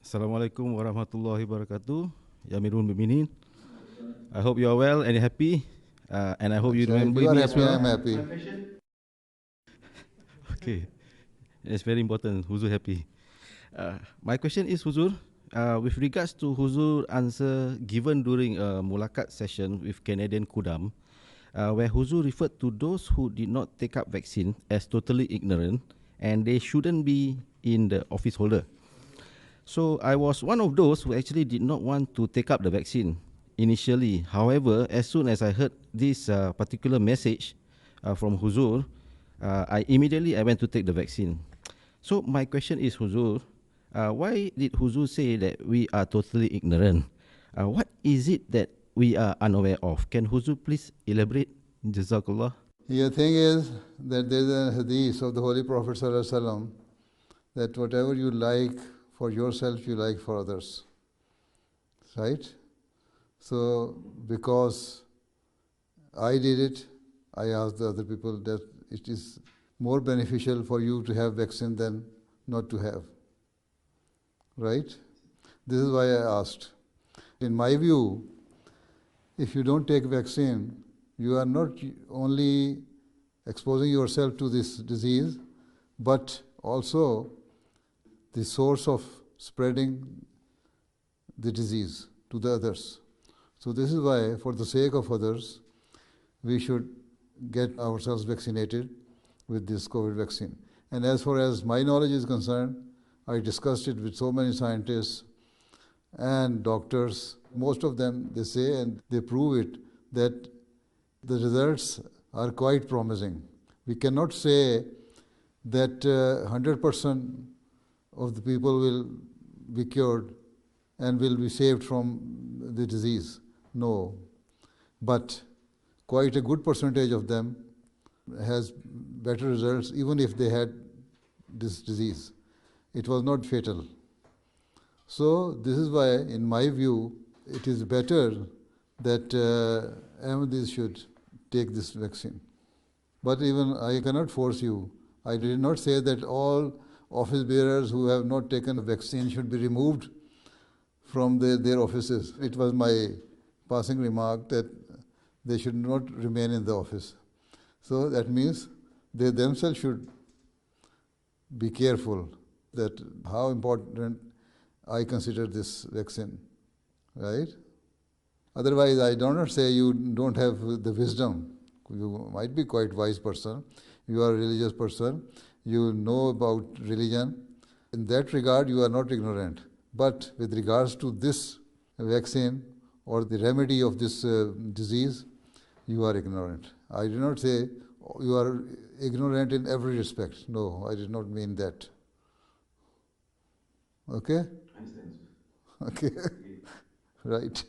Assalamualaikum warahmatullahi wabarakatuh. Ya Amirul Mukminin. I hope you are well and happy. And I hope you remember you are me happy, as well. I am happy. Okay. It's very important. Huzur happy. My question is, Huzur, with regards to Huzur answer given during a Mulaqat session with Canadian Khuddam, where Huzur referred to those who did not take up vaccine as totally ignorant and they shouldn't be in the office holder. So I was one of those who actually did not want to take up the vaccine initially. However, as soon as I heard this particular message from Huzur, I immediately went to take the vaccine. So my question is, Huzur, why did Huzur say that we are totally ignorant? What is it that we are unaware of? Can Huzur please elaborate? Jazakallah. The thing is that there is a hadith of the Holy Prophet ﷺ that whatever you like for yourself, you like for others. Right? So, because I did it, I asked the other people that it is more beneficial for you to have vaccine than not to have. Right? This is why I asked. In my view, if you don't take vaccine, you are not only exposing yourself to this disease, but also the source of spreading the disease to the others. So this is why, for the sake of others, we should get ourselves vaccinated with this COVID vaccine. And as far as my knowledge is concerned, I discussed it with so many scientists and doctors. Most of them, they say and they prove it, that the results are quite promising. We cannot say that 100% of the people will be cured and will be saved from the disease. No. But quite a good percentage of them has better results even if they had this disease. It was not fatal. So this is why, in my view, it is better that Ahmadis should take this vaccine. But even I cannot force you. I did not say that all office bearers who have not taken a vaccine should be removed from their offices. It was my passing remark that they should not remain in the office. So that means they themselves should be careful that how important I consider this vaccine, right? Otherwise, I do not say you don't have the wisdom. You might be quite wise person. You are a religious person. You know about religion. In that regard, you are not ignorant. But with regards to this vaccine or the remedy of this disease, you are ignorant. I do not say you are ignorant in every respect. No, I did not mean that. Okay? Okay. Right.